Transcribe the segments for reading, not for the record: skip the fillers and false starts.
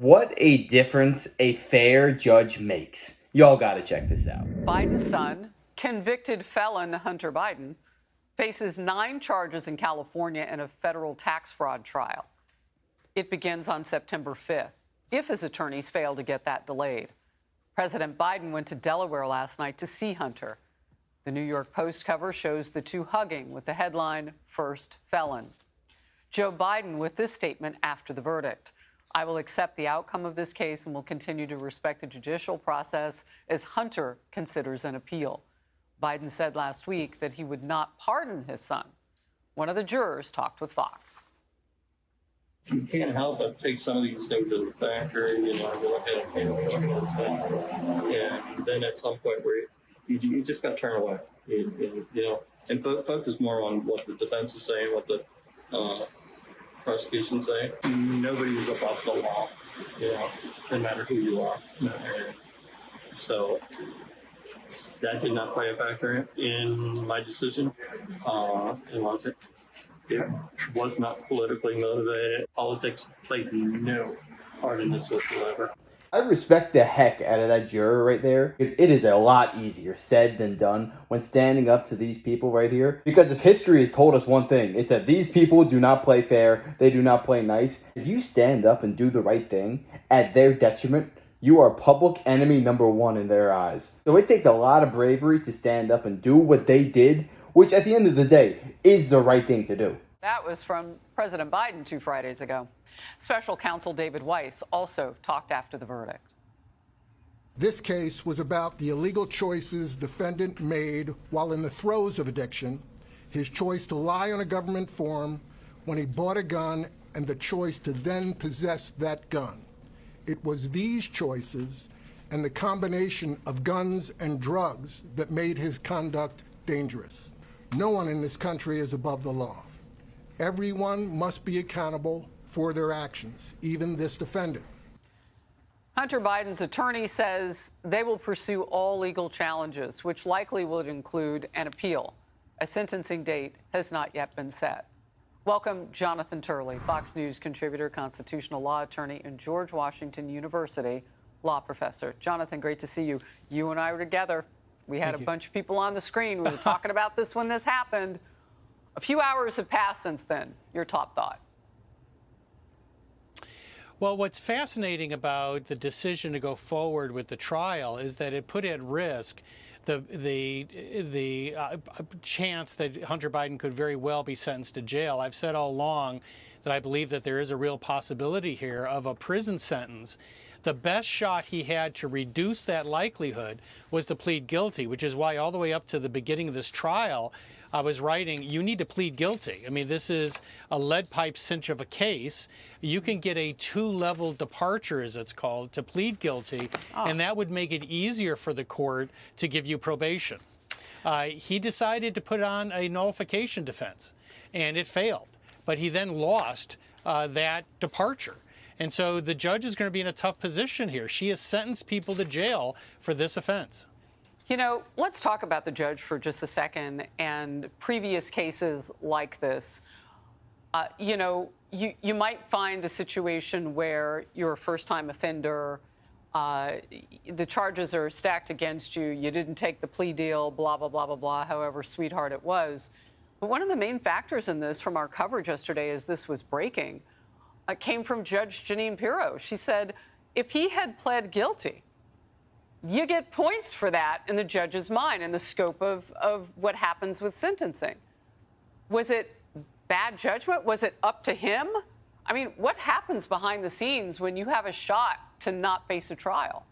What a difference a fair judge makes. Y'all gotta check this out. Biden's son, convicted felon Hunter Biden, faces 9 charges in California in a federal tax fraud trial. It begins on September 5th, if his attorneys fail to get that delayed. President Biden went to Delaware last night to see Hunter. The New York Post cover shows the two hugging with the headline, "First Felon." Joe Biden with this statement after the verdict: "I will accept the outcome of this case and will continue to respect the judicial process as Hunter considers an appeal." Biden said last week that he would not pardon his son. One of the jurors talked with Fox. You can't help but take some of these things as a factor. You look at it, you look at this thing, and then at some point where you just got to turn away, and focus more on what the defense is saying, what the prosecution saying. Nobody's above the law, no matter who you are. So that did not play a factor in my decision. It was not politically motivated. Politics played no part in this whatsoever. I respect the heck out of that juror right there, because it is a lot easier said than done when standing up to these people right here. Because if history has told us one thing, it's that these people do not play fair, they do not play nice. If you stand up and do the right thing at their detriment, you are public enemy number 1 in their eyes. So it takes a lot of bravery to stand up and do what they did, which at the end of the day is the right thing to do. That was from President Biden 2 Fridays ago. Special counsel David Weiss also talked after the verdict. This case was about the illegal choices defendant made while in the throes of addiction, his choice to lie on a government form when he bought a gun, and the choice to then possess that gun. It was these choices and the combination of guns and drugs that made his conduct dangerous. No one in this country is above the law. Everyone must be accountable for their actions, even this defendant. Hunter Biden's attorney says they will pursue all legal challenges, which likely would include an appeal. A sentencing date has not yet been set. Welcome, Jonathan Turley, Fox News contributor, constitutional law attorney, and George Washington University law professor. Jonathan, great to see you. You and I were together. We had a bunch of people on the screen. We were talking about this when this happened. A few hours have passed since then. Your top thought? Well, what's fascinating about the decision to go forward with the trial is that it put at risk the chance that Hunter Biden could very well be sentenced to jail. I've said all along that I believe that there is a real possibility here of a prison sentence. The best shot he had to reduce that likelihood was to plead guilty, which is why all the way up to the beginning of this trial, I was writing, you need to plead guilty. I mean, this is a lead pipe cinch of a case. You can get a 2-level departure, as it's called, to plead guilty, and that would make it easier for the court to give you probation. He decided to put on a nullification defense, and it failed. But he then lost that departure. And so the judge is going to be in a tough position here. She has sentenced people to jail for this offense. You know, let's talk about the judge for just a second and previous cases like this. You might find a situation where you're a first-time offender, the charges are stacked against you, you didn't take the plea deal, blah, blah, blah, blah, blah, however sweetheart it was. But one of the main factors in this from our coverage yesterday as this was breaking came from Judge Jeanine Pirro. She said, if he had pled guilty, you get points for that in the judge's mind in the scope of what happens with sentencing. Was it bad judgment? Was it up to him? I mean, what happens behind the scenes when you have a shot to not face a trial?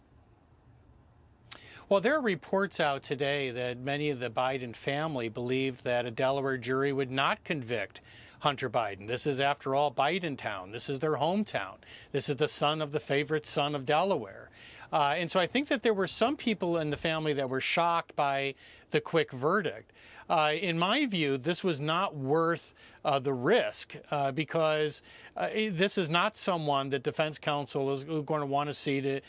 Well, there are reports out today that many of the Biden family believed that a Delaware jury would not convict Hunter Biden. This is, after all, Bidentown. This is their hometown. This is the son of the favorite son of Delaware. And so I think that there were some people in the family that were shocked by the quick verdict. In my view, this was not worth the risk because this is not someone that defense counsel is going to want to see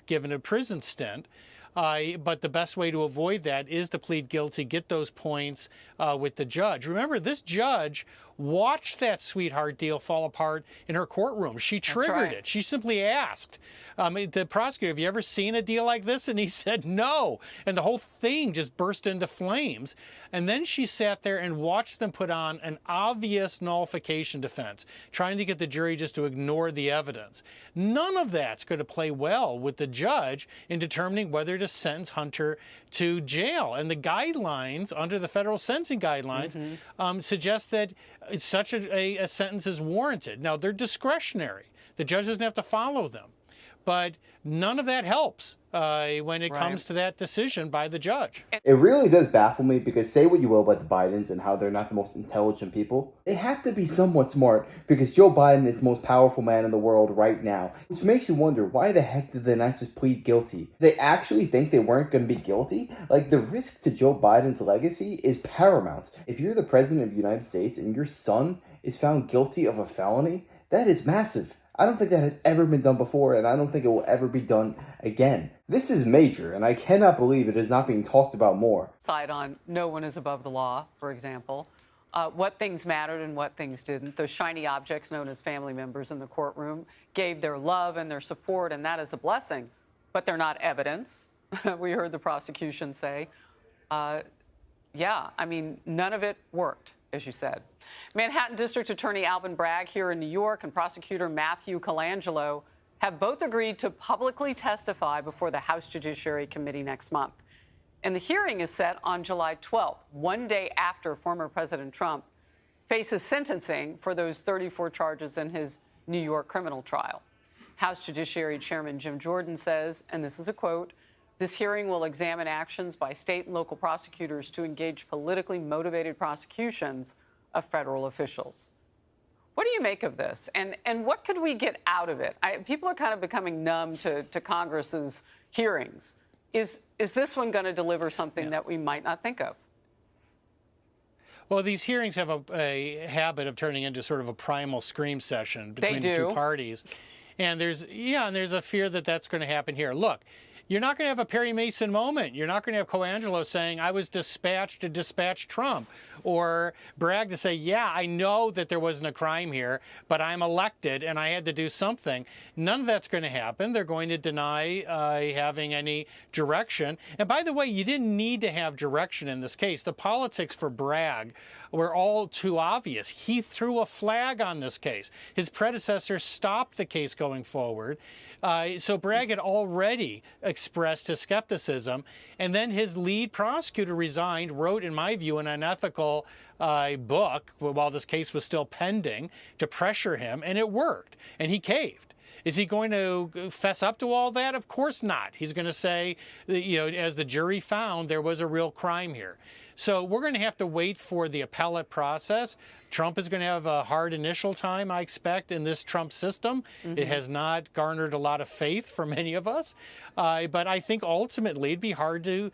given a prison stint. But the best way to avoid that is to plead guilty, get those points with the judge. Remember, this judge watched that sweetheart deal fall apart in her courtroom. She triggered it. She simply asked the prosecutor, have you ever seen a deal like this? And he said no. And the whole thing just burst into flames. And then she sat there and watched them put on an obvious nullification defense, trying to get the jury just to ignore the evidence. None of that's going to play well with the judge in determining whether to sentence Hunter to jail. And the guidelines, under the federal sentencing guidelines, suggest that such a sentence is warranted. Now, they're discretionary. The judge doesn't have to follow them. But none of that helps when it comes to that decision by the judge. It really does baffle me because say what you will about the Bidens and how they're not the most intelligent people, they have to be somewhat smart because Joe Biden is the most powerful man in the world right now, which makes you wonder why the heck did they not just plead guilty? They actually think they weren't going to be guilty? Like, the risk to Joe Biden's legacy is paramount. If you're the president of the United States and your son is found guilty of a felony, that is massive. I don't think that has ever been done before, and I don't think it will ever be done again. This is major, and I cannot believe it is not being talked about more. Side on no one is above the law, for example. What things mattered and what things didn't. Those shiny objects known as family members in the courtroom gave their love and their support, and that is a blessing. But they're not evidence, we heard the prosecution say. Yeah, I mean, none of it worked, as you said. Manhattan District Attorney Alvin Bragg here in New York and prosecutor Matthew Colangelo have both agreed to publicly testify before the House Judiciary Committee next month. And the hearing is set on July 12th, one day after former President Trump faces sentencing for those 34 charges in his New York criminal trial. House Judiciary Chairman Jim Jordan says, and this is a quote, "This hearing will examine actions by state and local prosecutors to engage politically motivated prosecutions of federal officials." What do you make of this? And what could we get out of it? People are kind of becoming numb to Congress's hearings. Is this one going to deliver something that we might not think of? Well, these hearings have a habit of turning into sort of a primal scream session between the two parties. And there's a fear that that's going to happen here. Look, you're not going to have a Perry Mason moment. You're not going to have Colangelo saying, I was dispatched to dispatch Trump. Or Bragg to say, yeah, I know that there wasn't a crime here, but I'm elected and I had to do something. None of that's going to happen. They're going to deny having any direction. And by the way, you didn't need to have direction in this case. The politics for Bragg were all too obvious. He threw a flag on this case. His predecessor stopped the case going forward. So Bragg had already expressed his skepticism, and then his lead prosecutor resigned, wrote, in my view, an unethical book while this case was still pending to pressure him, and it worked, and he caved. Is he going to fess up to all that? Of course not. He's going to say, as the jury found, there was a real crime here. So we're going to have to wait for the appellate process. Trump is going to have a hard initial time, I expect, in this Trump system. It has not garnered a lot of faith for many of us. But I think ultimately it'd be hard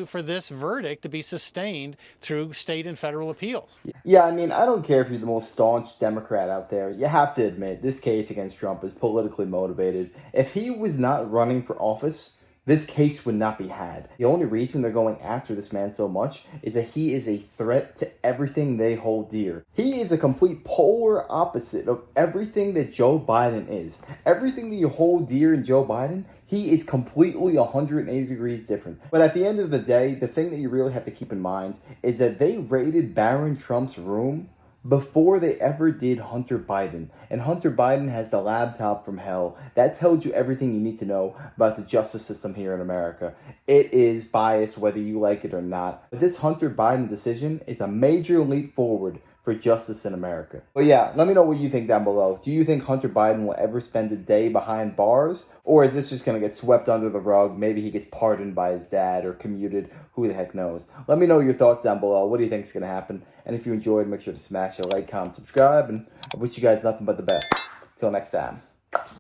for this verdict to be sustained through state and federal appeals. Yeah, I mean, I don't care if you're the most staunch Democrat out there. You have to admit, this case against Trump is politically motivated. If he was not running for office, this case would not be had. The only reason they're going after this man so much is that he is a threat to everything they hold dear. He is a complete polar opposite of everything that Joe Biden is. Everything that you hold dear in Joe Biden, he is completely 180 degrees different. But at the end of the day, the thing that you really have to keep in mind is that they raided Barron Trump's room before they ever did Hunter Biden. And Hunter Biden has the laptop from hell. That tells you everything you need to know about the justice system here in America. It is biased whether you like it or not. But this Hunter Biden decision is a major leap forward for justice in America. But yeah, let me know what you think down below. Do you think Hunter Biden will ever spend a day behind bars? Or is this just going to get swept under the rug? Maybe he gets pardoned by his dad or commuted. Who the heck knows? Let me know your thoughts down below. What do you think is going to happen? And if you enjoyed, make sure to smash a like, comment, subscribe. And I wish you guys nothing but the best. Till next time.